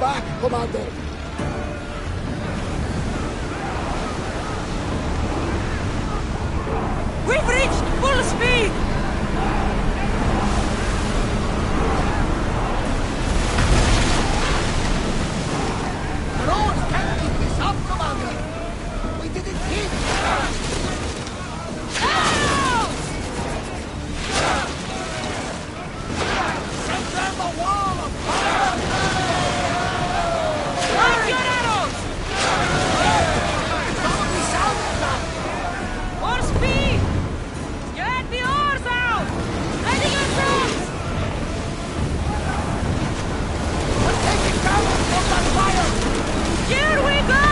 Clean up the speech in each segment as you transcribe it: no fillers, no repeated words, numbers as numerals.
back, Commander. We've reached full speed! Drones can't keep this up, Commander. We didn't hit. Send them a wall of fire! Lock your arrows! It's gonna be south now. More speed! Get the oars out! Ready your drones! We're taking cover from that fire! Here we go!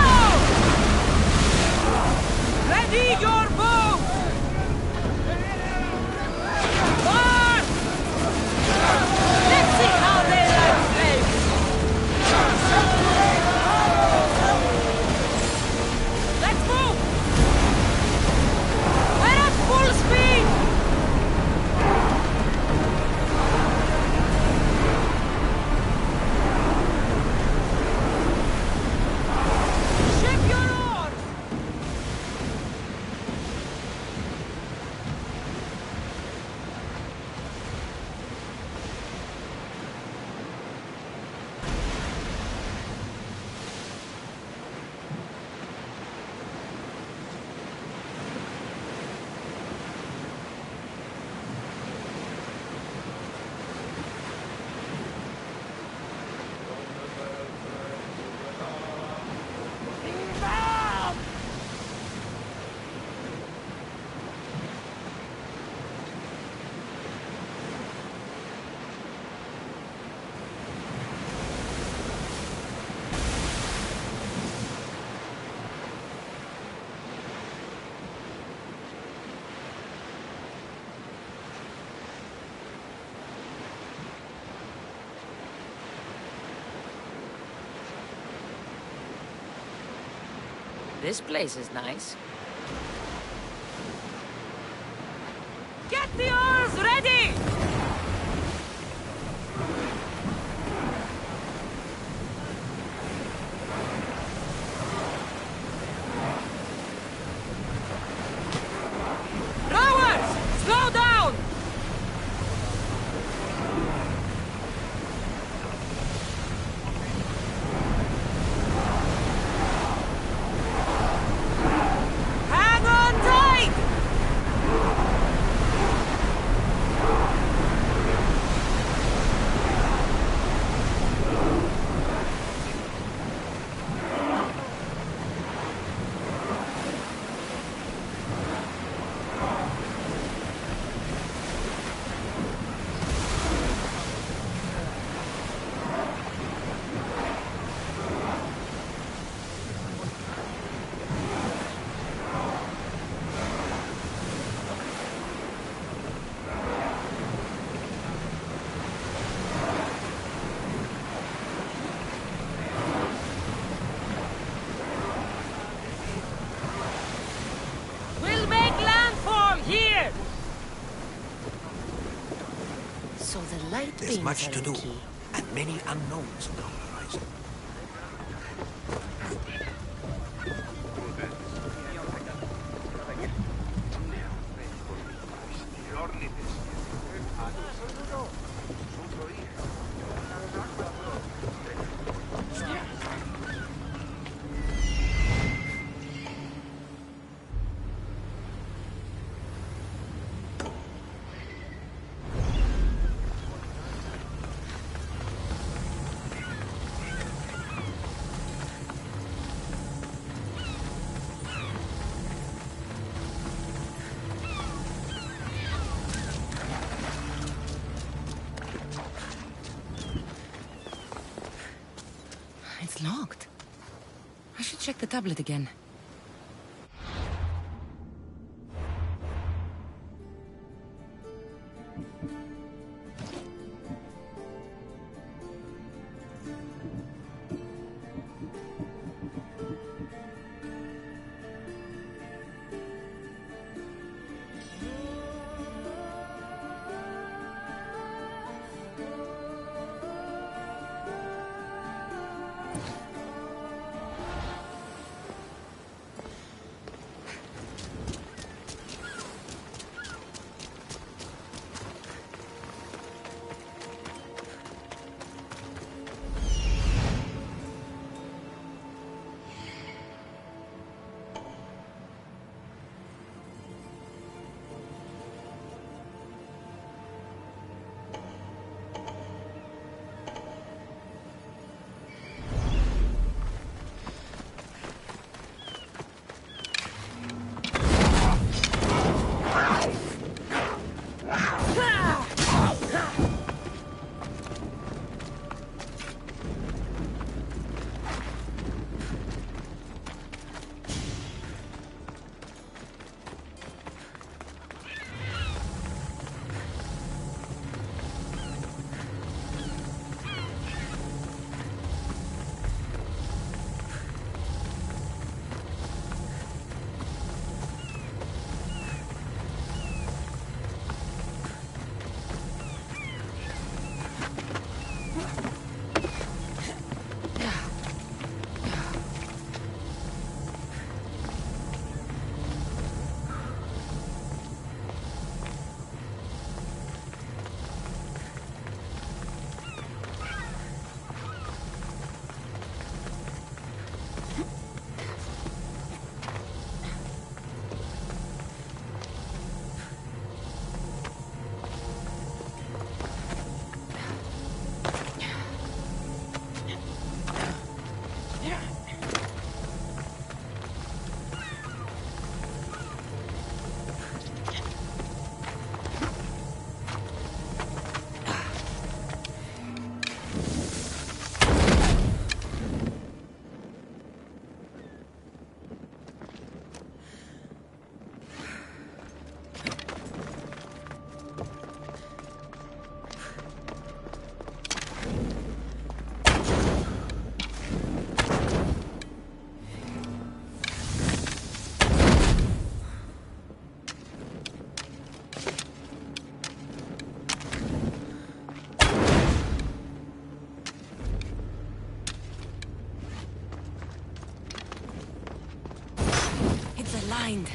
Ready your bow! Fire! Let's see how they like flames! Let's move! We're at full speed! Ship your oars! This place is nice. Get the oars ready! Rowers! Slow down! Hang on tight! We'll make landfall here! So the light There's beams much are to the do, key. and many unknowns on the horizon. It's locked. I should check the tablet again. mind.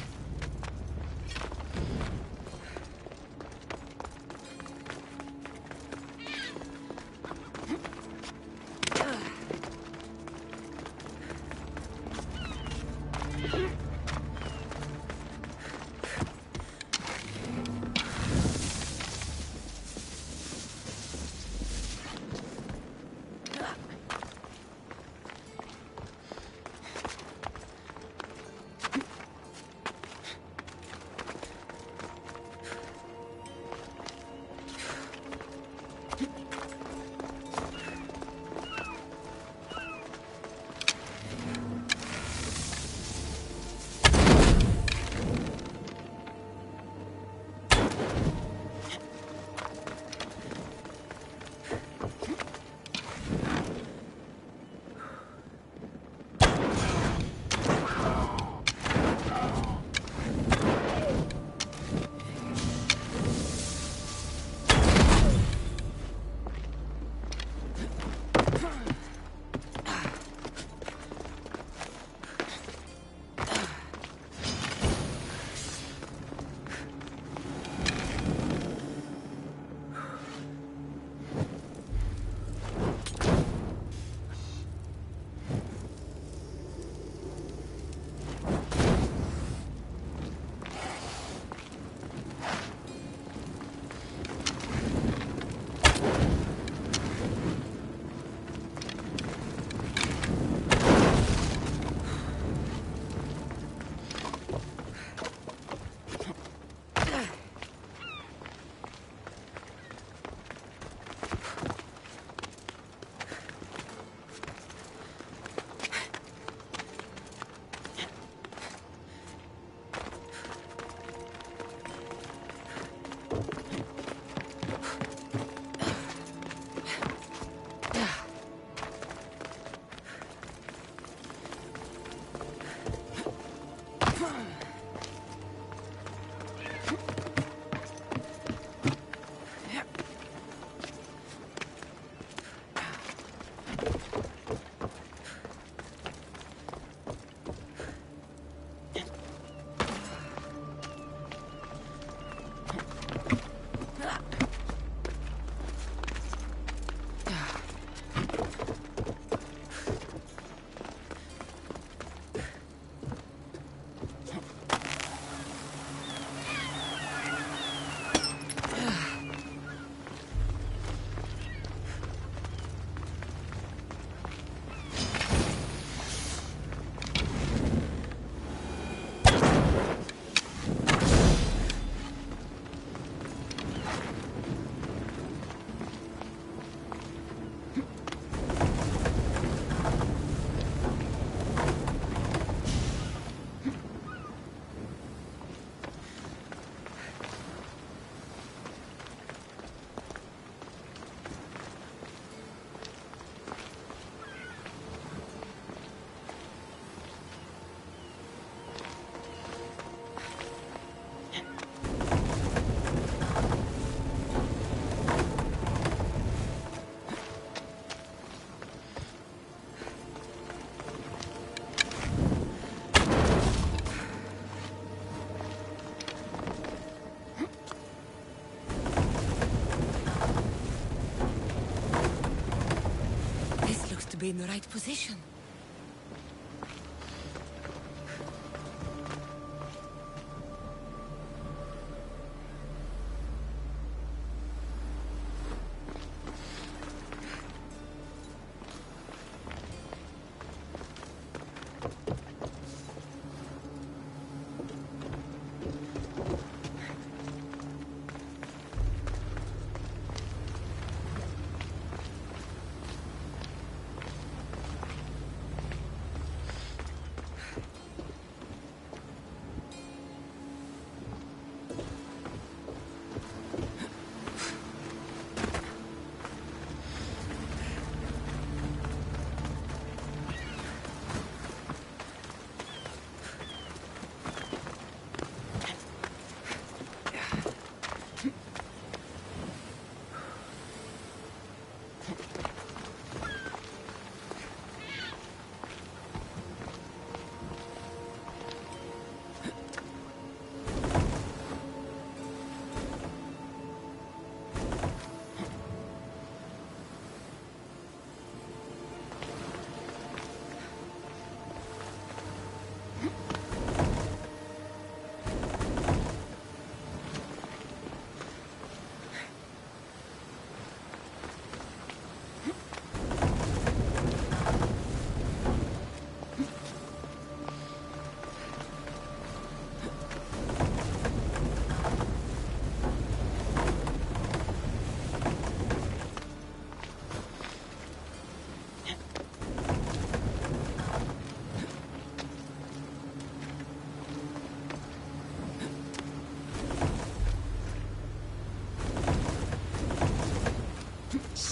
To be in the right position.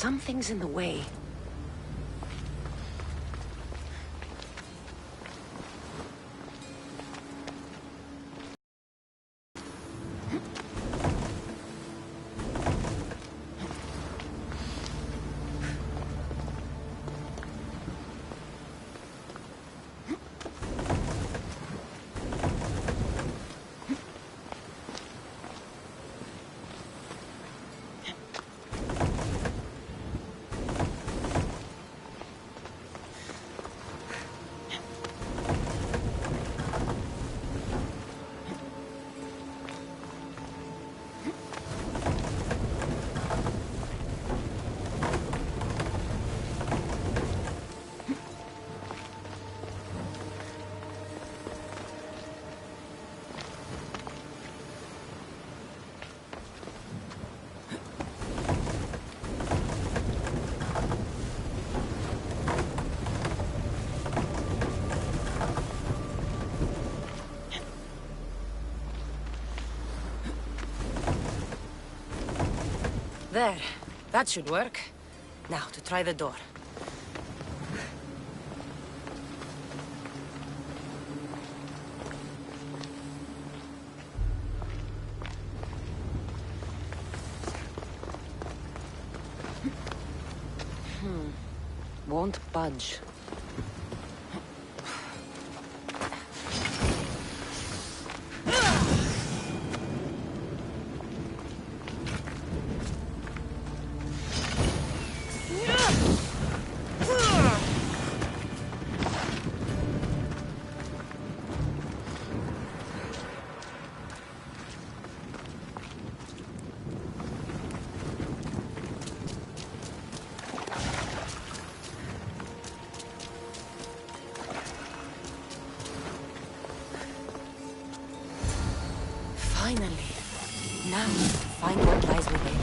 Something's in the way. There. That should work. Now, to try the door. Won't budge. Finally. Now, find what lies within.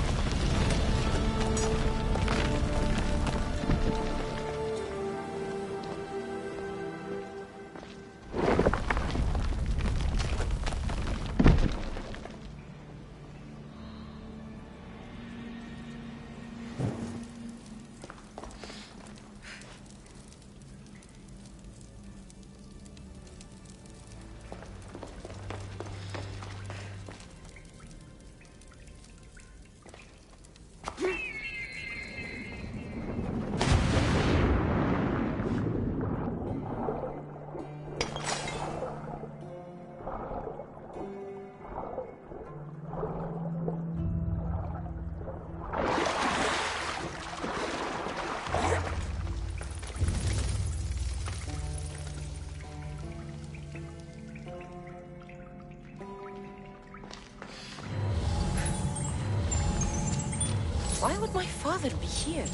Why would my father be here?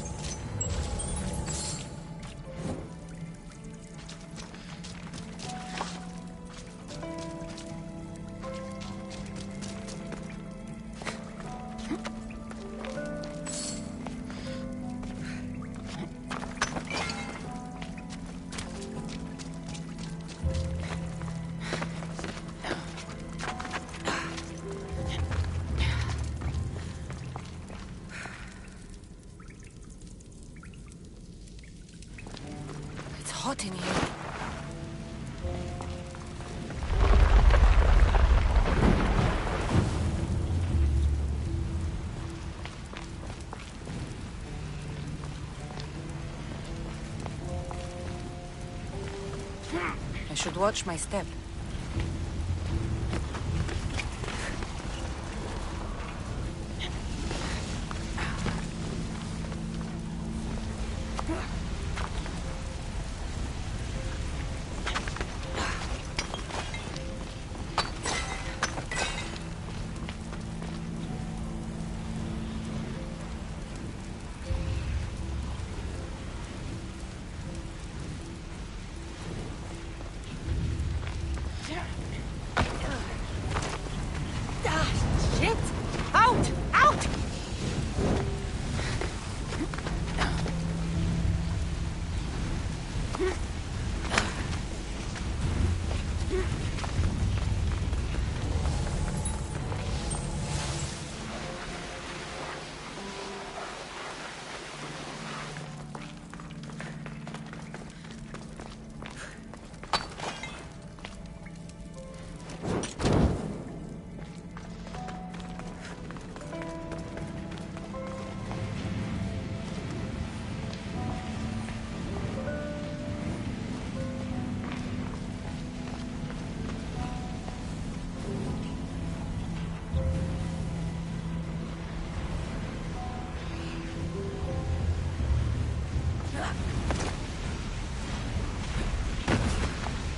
Hot in here. I should watch my step.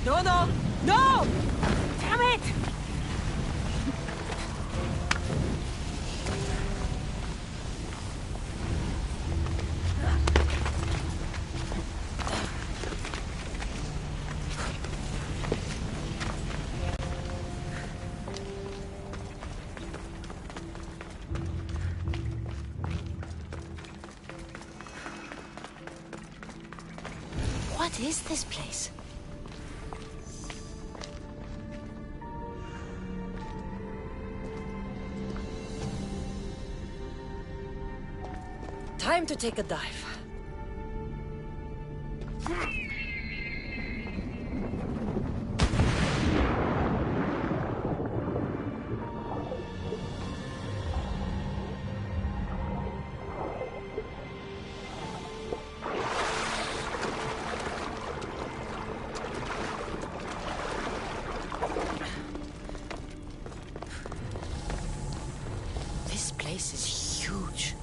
No, no! No! Damn it! What is this place? Time to take a dive. This place is huge.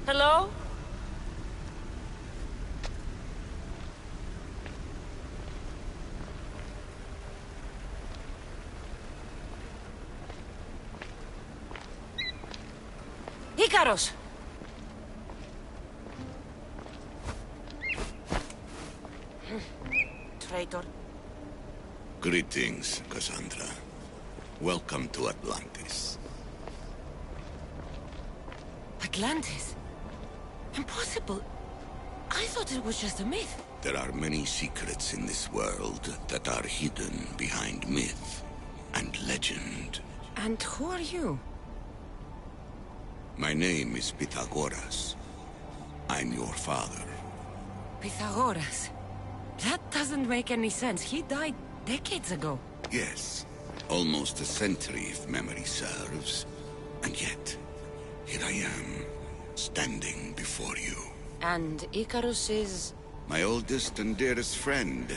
Hello? Icarus! Traitor. Greetings, Cassandra. Welcome to Atlantis. Atlantis? Impossible. I thought it was just a myth. There are many secrets in this world that are hidden behind myth and legend. And who are you? My name is Pythagoras. I'm your father. Pythagoras. That doesn't make any sense. He died decades ago. Yes, almost a century if memory serves. And yet, here I am, standing before you. And Icarus is... My oldest and dearest friend.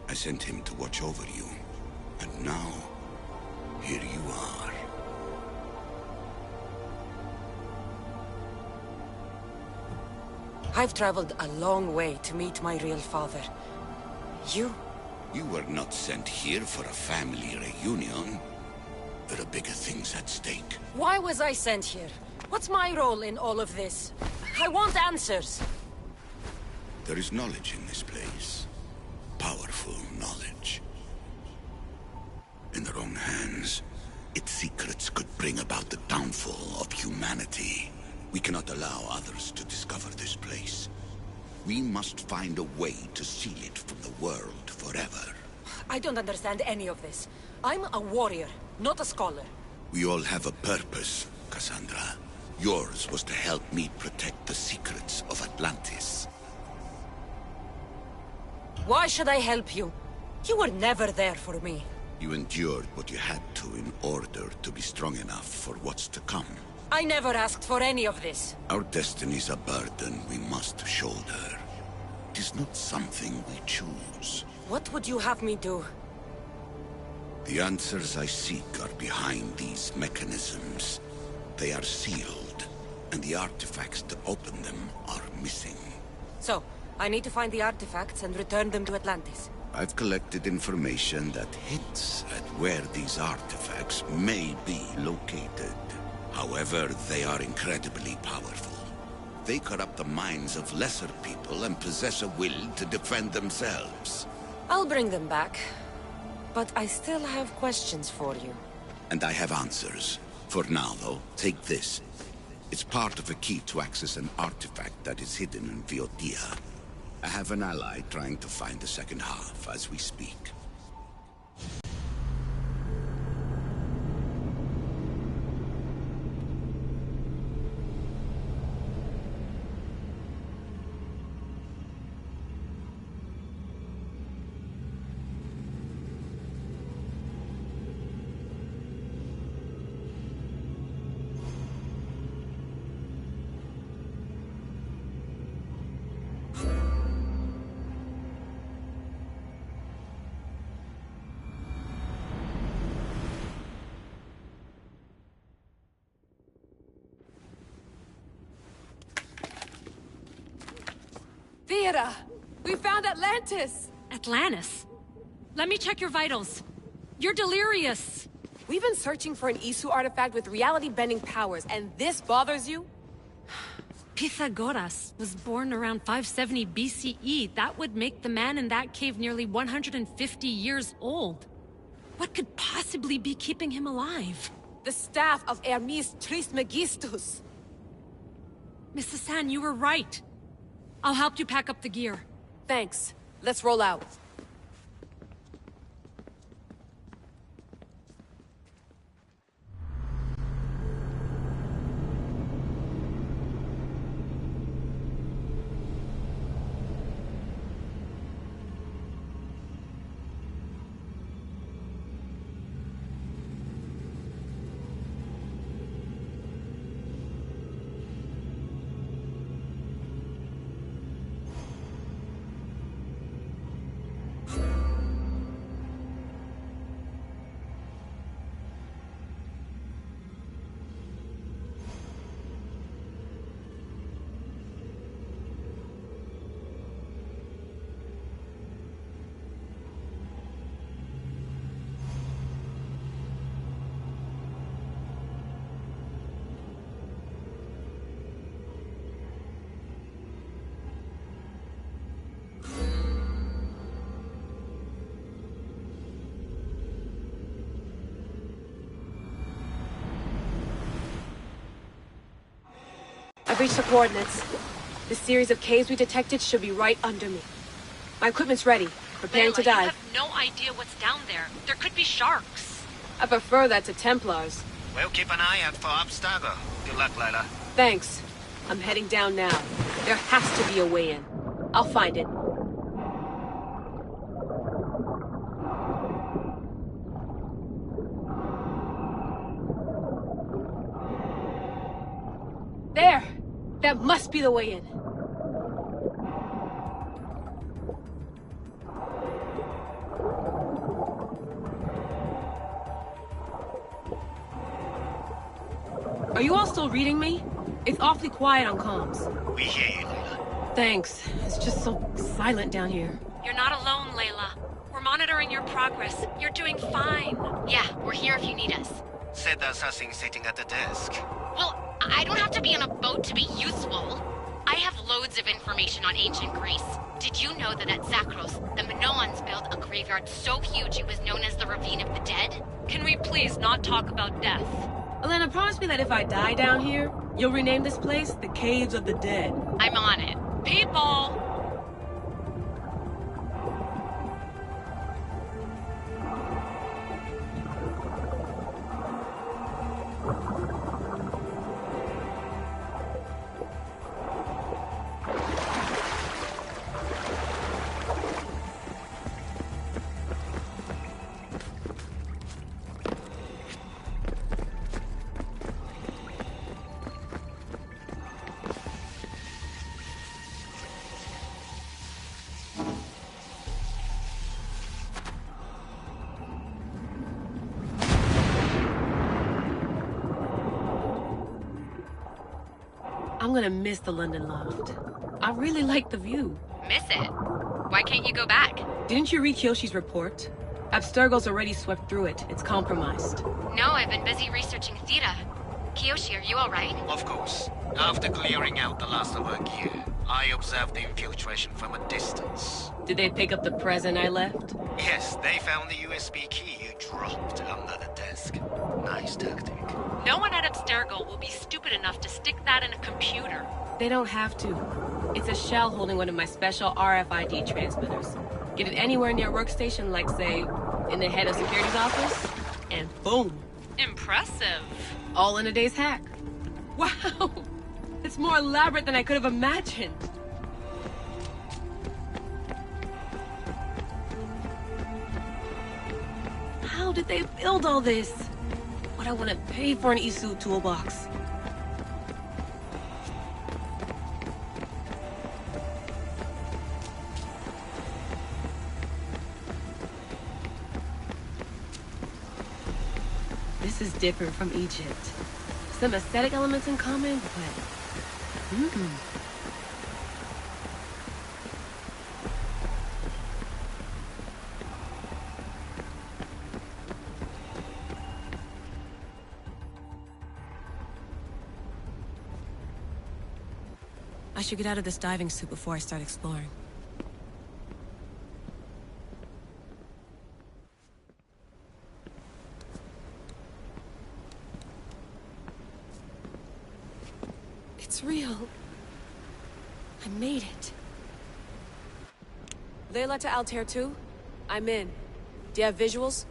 I sent him to watch over you. And now, here you are. I've traveled a long way to meet my real father. You? You were not sent here for a family reunion. There are bigger things at stake. Why was I sent here? What's my role in all of this? I want answers. There is knowledge in this place. Powerful knowledge. In the wrong hands, its secrets could bring about the downfall of humanity. We cannot allow others to discover this place. We must find a way to seal it from the world forever. I don't understand any of this. I'm a warrior, not a scholar. We all have a purpose, Cassandra. Yours was to help me protect the secrets of Atlantis. Why should I help you? You were never there for me. You endured what you had to in order to be strong enough for what's to come. I never asked for any of this. Our destiny's a burden we must shoulder. It is not something we choose. What would you have me do? The answers I seek are behind these mechanisms. They are sealed, and the artifacts to open them are missing. So, I need to find the artifacts and return them to Atlantis. I've collected information that hints at where these artifacts may be located. However, they are incredibly powerful. They corrupt the minds of lesser people and possess a will to defend themselves. I'll bring them back. But I still have questions for you. And I have answers. For now, though, take this. It's part of a key to access an artifact that is hidden in Viotia. I have an ally trying to find the second half as we speak. Theata! We found Atlantis! Atlantis? Let me check your vitals. You're delirious. We've been searching for an Isu artifact with reality-bending powers, and this bothers you? Pythagoras was born around 570 BCE. That would make the man in that cave nearly 150 years old. What could possibly be keeping him alive? The staff of Hermes Trismegistus! Mrs. San, you were right. I'll help you pack up the gear. Thanks. Let's roll out. I've reached the coordinates. The series of caves we detected should be right under me. My equipment's ready, preparing to dive. You have no idea what's down there. There could be sharks. I prefer that to Templars. We'll keep an eye out for Abstergo. Good luck, Layla. Thanks. I'm heading down now. There has to be a way in. I'll find it. There! That must be the way in. Are you all still reading me? It's awfully quiet on comms. We hear you, Layla. Thanks. It's just so silent down here. You're not alone, Layla. We're monitoring your progress. You're doing fine. Yeah, we're here if you need us. Said the assassin sitting at the desk. Well, I don't have to be on a boat to be useful. I have loads of information on ancient Greece. Did you know that at Zakros, the Minoans built a graveyard so huge it was known as the Ravine of the Dead? Can we please not talk about death? Elena, promise me that if I die down here, you'll rename this place the Caves of the Dead. I'm on it. People! I'm gonna miss the London loft. I really like the view. Miss it? Why can't you go back? Didn't you read Kyoshi's report? Abstergo's already swept through it. It's compromised. No, I've been busy researching Theta. Kiyoshi, are you alright? Of course. After clearing out the last of her gear, I observed the infiltration from a distance. Did they pick up the present I left? Yes, they found the USB key you dropped under the desk. Nice tactic. No one at Abstergo will be stupid enough to stick that in a computer. They don't have to. It's a shell holding one of my special RFID transmitters. Get it anywhere near a workstation, like, say, in the head of security's office, and boom. Impressive. All in a day's hack. Wow! It's more elaborate than I could have imagined. How did they build all this? What I want to pay for an Isu toolbox. This is different from Egypt. Some aesthetic elements in common, but... I should get out of this diving suit before I start exploring. It's real. I made it. Layla to Altair 2? I'm in. Do you have visuals?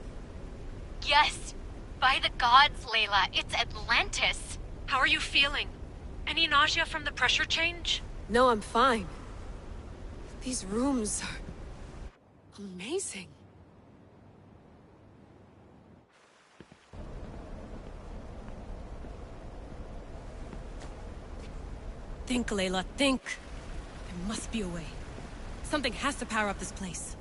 Yes! By the gods, Layla, it's Atlantis! How are you feeling? Any nausea from the pressure change? No, I'm fine. These rooms are... amazing. Think, Layla, think. There must be a way. Something has to power up this place.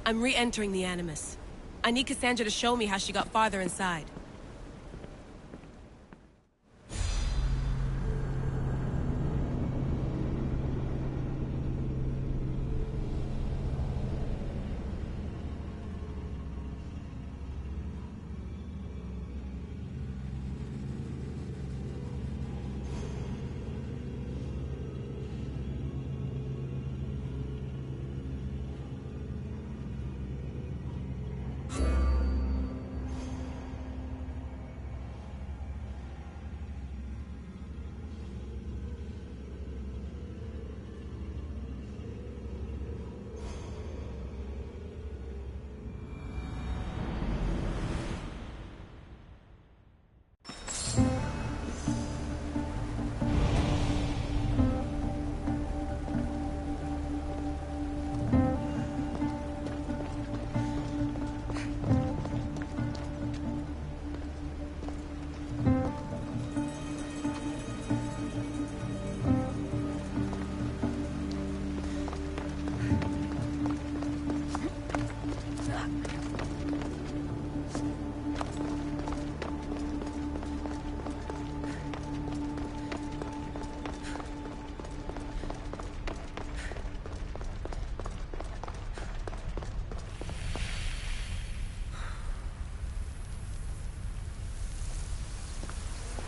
I'm re-entering the Animus. I need Cassandra to show me how she got farther inside.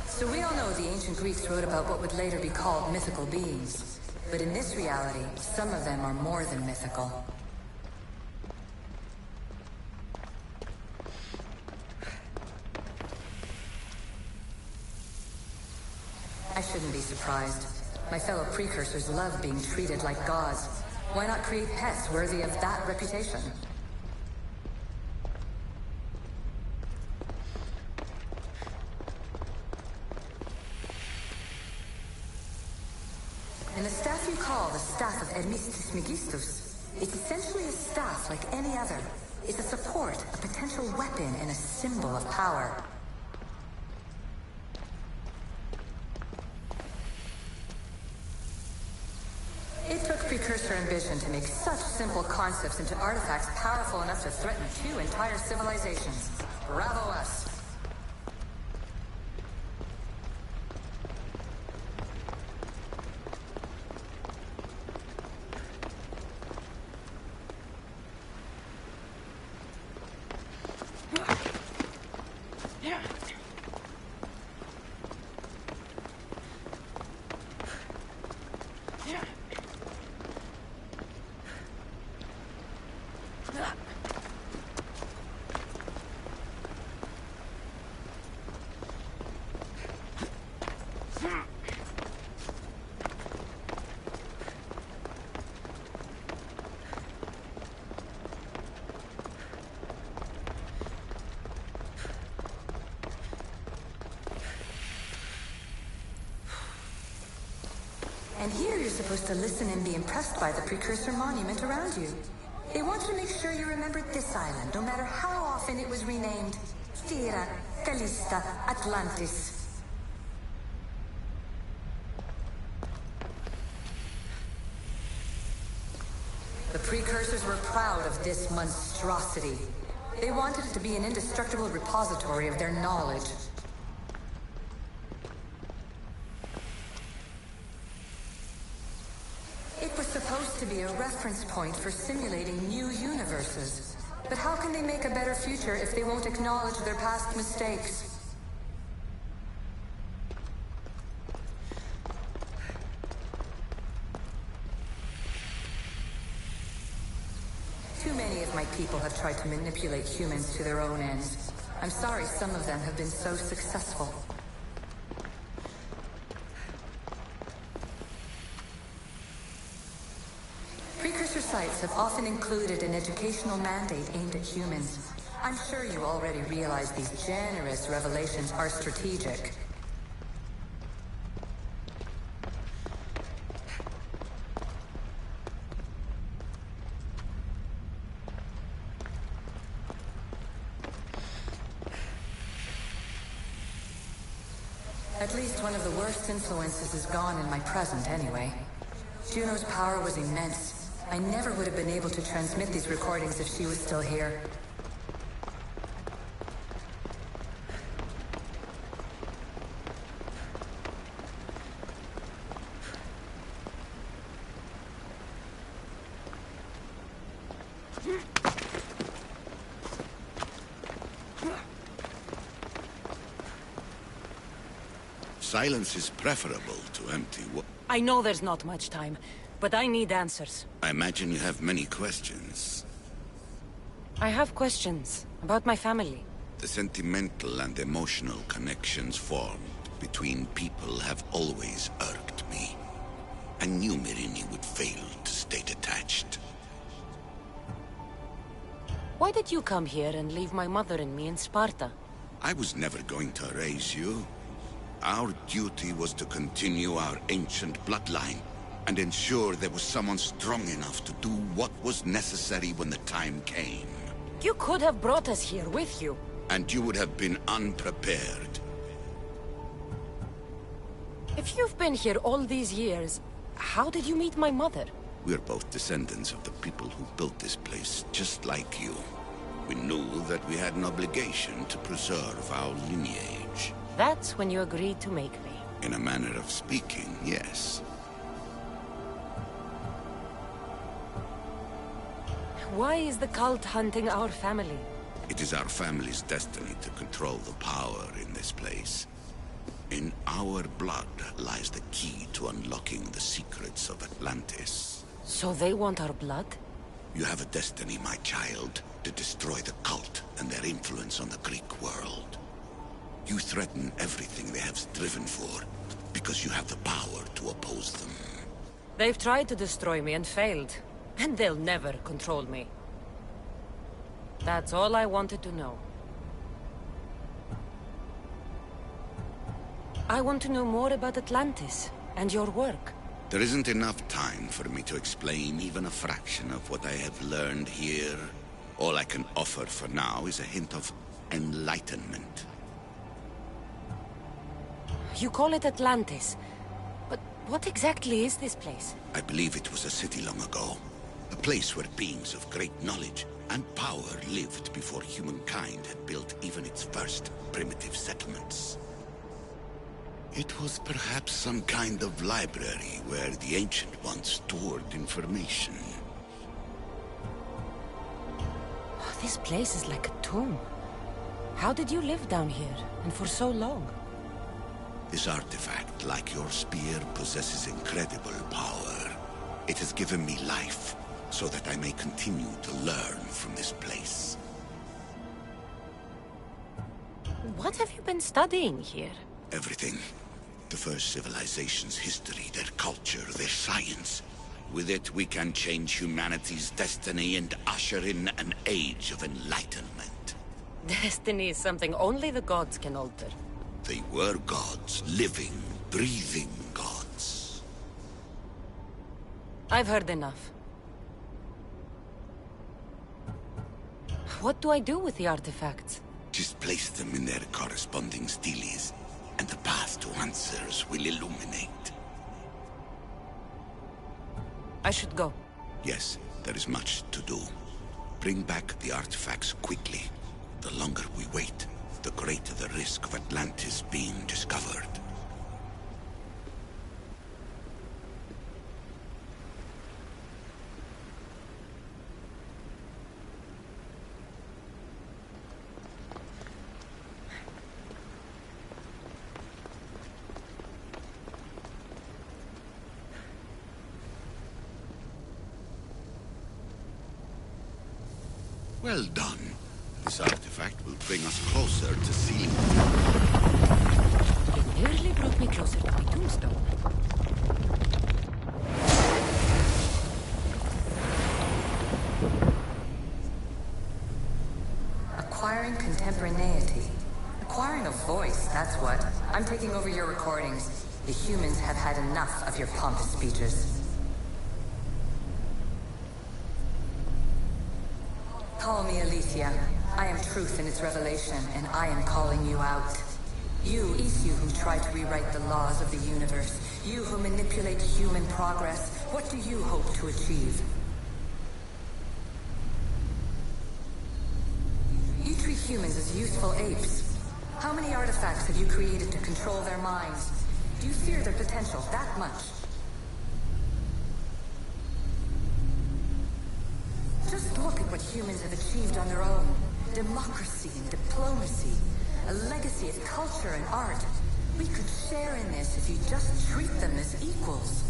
So we all know the ancient Greeks wrote about what would later be called mythical beings. But in this reality, some of them are more than mythical. I shouldn't be surprised. My fellow precursors love being treated like gods. Why not create pets worthy of that reputation? In the staff you call the Staff of Hermistus Megistus, it's essentially a staff like any other. It's a support, a potential weapon, and a symbol of power. It took precursor ambition to make such simple concepts into artifacts powerful enough to threaten 2 entire civilizations. Bravo us! And here you're supposed to listen and be impressed by the precursor monument around you. They wanted to make sure you remembered this island, no matter how often it was renamed. Terra, Callista, Atlantis. The precursors were proud of this monstrosity. They wanted it to be an indestructible repository of their knowledge. It was supposed to be a reference point for simulating new universes. But how can they make a better future if they won't acknowledge their past mistakes? Too many of my people have tried to manipulate humans to their own ends. I'm sorry some of them have been so successful. Precursor sites have often included an educational mandate aimed at humans. I'm sure you already realize these generous revelations are strategic. At least one of the worst influences is gone in my present anyway. Juno's power was immense. I never would have been able to transmit these recordings if she was still here. Silence is preferable to empty I know there's not much time, but I need answers. I imagine you have many questions. I have questions about my family. The sentimental and emotional connections formed between people have always irked me. I knew Myrini would fail to stay detached. Why did you come here and leave my mother and me in Sparta? I was never going to raise you. Our duty was to continue our ancient bloodline and ensure there was someone strong enough to do what was necessary when the time came. You could have brought us here with you. And you would have been unprepared. If you've been here all these years, how did you meet my mother? We're both descendants of the people who built this place, just like you. We knew that we had an obligation to preserve our lineage. That's when you agreed to make me. In a manner of speaking, yes. Why is the cult hunting our family? It is our family's destiny to control the power in this place. In our blood lies the key to unlocking the secrets of Atlantis. So they want our blood? You have a destiny, my child, to destroy the cult and their influence on the Greek world. You threaten everything they have striven for, because you have the power to oppose them. They've tried to destroy me and failed, and they'll never control me. That's all I wanted to know. I want to know more about Atlantis, and your work. There isn't enough time for me to explain even a fraction of what I have learned here. All I can offer for now is a hint of enlightenment. You call it Atlantis, but what exactly is this place? I believe it was a city long ago. A place where beings of great knowledge and power lived before humankind had built even its first primitive settlements. It was perhaps some kind of library where the Ancient Ones stored information. Oh, this place is like a tomb. How did you live down here, and for so long? This artifact, like your spear, possesses incredible power. It has given me life, so that I may continue to learn from this place. What have you been studying here? Everything. The first civilization's history, their culture, their science. With it, we can change humanity's destiny and usher in an age of enlightenment. Destiny is something only the gods can alter. They were gods, living, breathing gods. I've heard enough. What do I do with the artifacts? Just place them in their corresponding steles, and the path to answers will illuminate. I should go. Yes, there is much to do. Bring back the artifacts quickly. The longer we wait, the greater the risk of Atlantis being discovered. Well done. This artifact will bring us closer to seeing it. It nearly brought me closer to the tombstone. Acquiring contemporaneity. Acquiring a voice, that's what. I'm taking over your recordings. The humans have had enough of your pompous speeches. Call me Alicia. I am truth in its revelation, and I am calling you out. You, Isu, who try to rewrite the laws of the universe. You who manipulate human progress. What do you hope to achieve? You treat humans as useful apes. How many artifacts have you created to control their minds? Do you fear their potential that much? Just look at what humans have achieved on their own. Democracy and diplomacy. A legacy of culture and art. We could share in this if you just treat them as equals.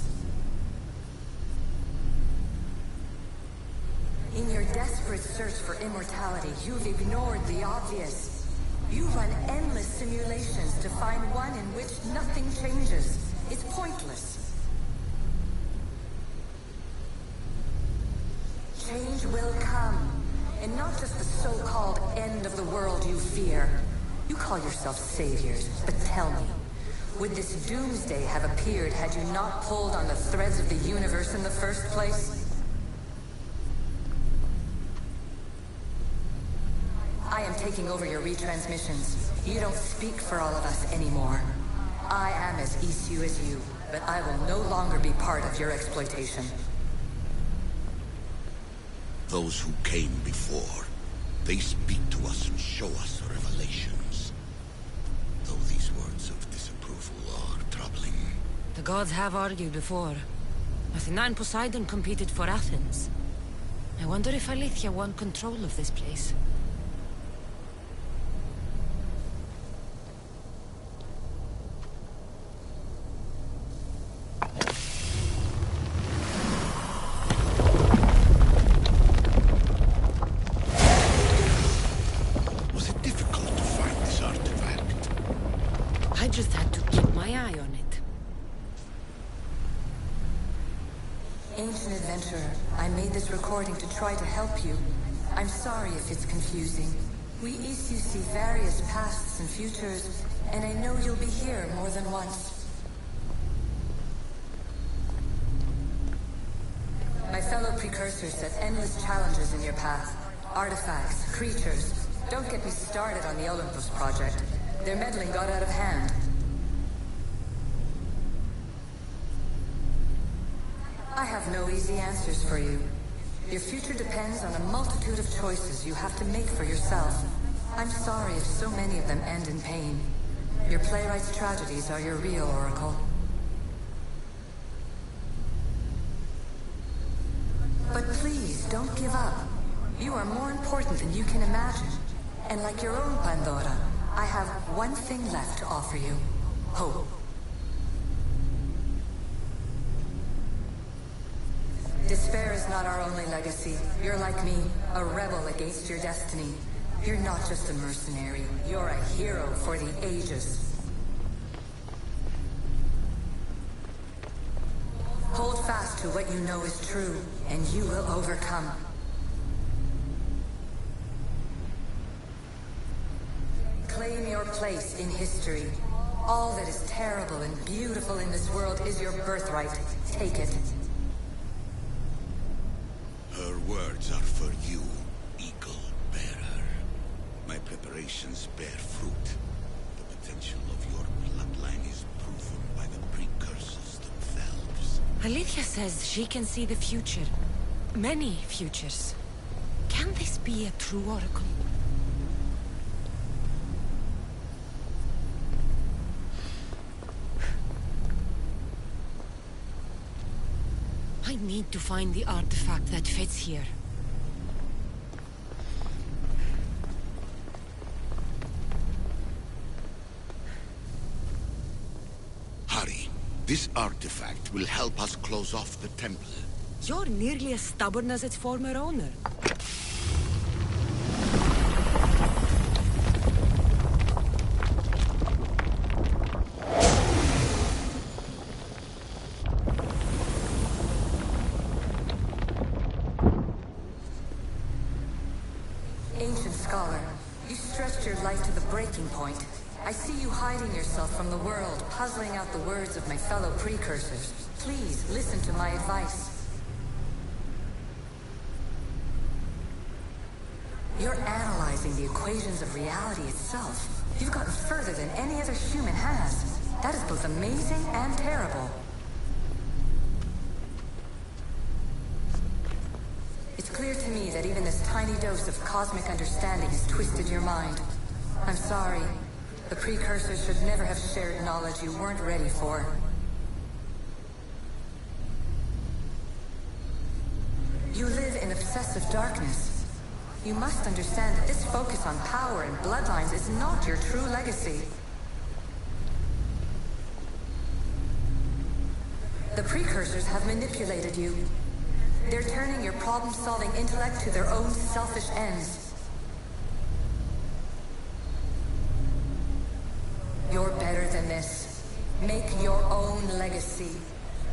In your desperate search for immortality, you've ignored the obvious. You run endless simulations to find one in which nothing changes. It's pointless. Change will come, and not just the so-called end of the world you fear. You call yourself saviors, but tell me, would this doomsday have appeared had you not pulled on the threads of the universe in the first place? I am taking over your retransmissions. You don't speak for all of us anymore. I am as Isu as you, but I will no longer be part of your exploitation. Those who came before, they speak to us and show us revelations. Though these words of disapproval are troubling. The gods have argued before. Athena and Poseidon competed for Athens. I wonder if Aletheia won control of this place. To try to help you. I'm sorry if it's confusing. We Isu see various pasts and futures, and I know you'll be here more than once. My fellow precursors set endless challenges in your path. Artifacts, creatures. Don't get me started on the Olympus project. Their meddling got out of hand. I have no easy answers for you. Your future depends on a multitude of choices you have to make for yourself. I'm sorry if so many of them end in pain. Your playwright's tragedies are your real oracle. But please, don't give up. You are more important than you can imagine. And like your own Pandora, I have one thing left to offer you. Hope. Despair is not our only legacy. You're like me, a rebel against your destiny. You're not just a mercenary, you're a hero for the ages. Hold fast to what you know is true, and you will overcome. Claim your place in history. All that is terrible and beautiful in this world is your birthright. Take it. words are for you, Eagle Bearer. My preparations bear fruit. The potential of your bloodline is proven by the precursors themselves. Alethea says she can see the future. Many futures. Can this be a true oracle? I need to find the artifact that fits here. Hurry. This artifact will help us close off the temple. You're nearly as stubborn as its former owner. Ancient scholar, you stretched your life to the breaking point. I see you hiding yourself from the world, puzzling out the words of my fellow precursors. Please, listen to my advice. You're analyzing the equations of reality itself. You've gotten further than any other human has. That is both amazing and terrible. It's clear to me that even this tiny dose of cosmic understanding has twisted your mind. I'm sorry. The precursors should never have shared knowledge you weren't ready for. You live in obsessive darkness. You must understand that this focus on power and bloodlines is not your true legacy. The precursors have manipulated you. They're turning your problem-solving intellect to their own selfish ends. You're better than this. Make your own legacy.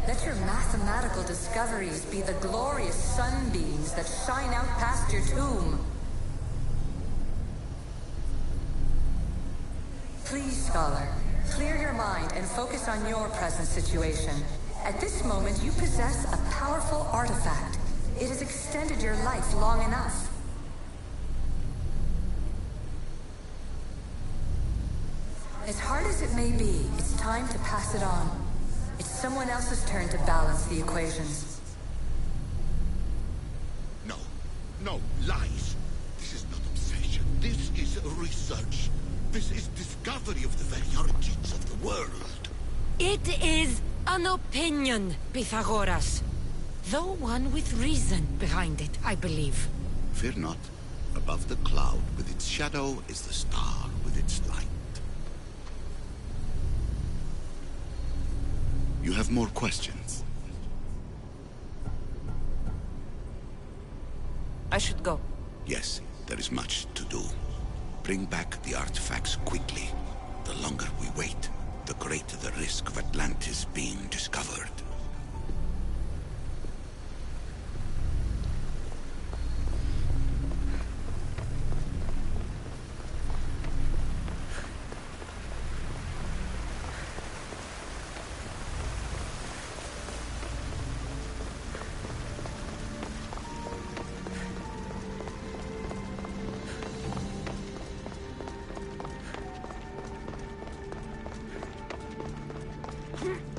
Let your mathematical discoveries be the glorious sunbeams that shine out past your tomb. Please, scholar, clear your mind and focus on your present situation. At this moment, you possess a powerful artifact. It has extended your life long enough. As hard as it may be, it's time to pass it on. It's someone else's turn to balance the equations. No. No, lies. This is not obsession. This is research. This is discovery of the very origins of the world. It is an opinion, Pythagoras. Though one with reason behind it, I believe. Fear not. Above the cloud with its shadow is the star with its light. You have more questions? I should go. Yes, there is much to do. Bring back the artifacts quickly. The longer we wait, the greater the risk of Atlantis being discovered. Hmm.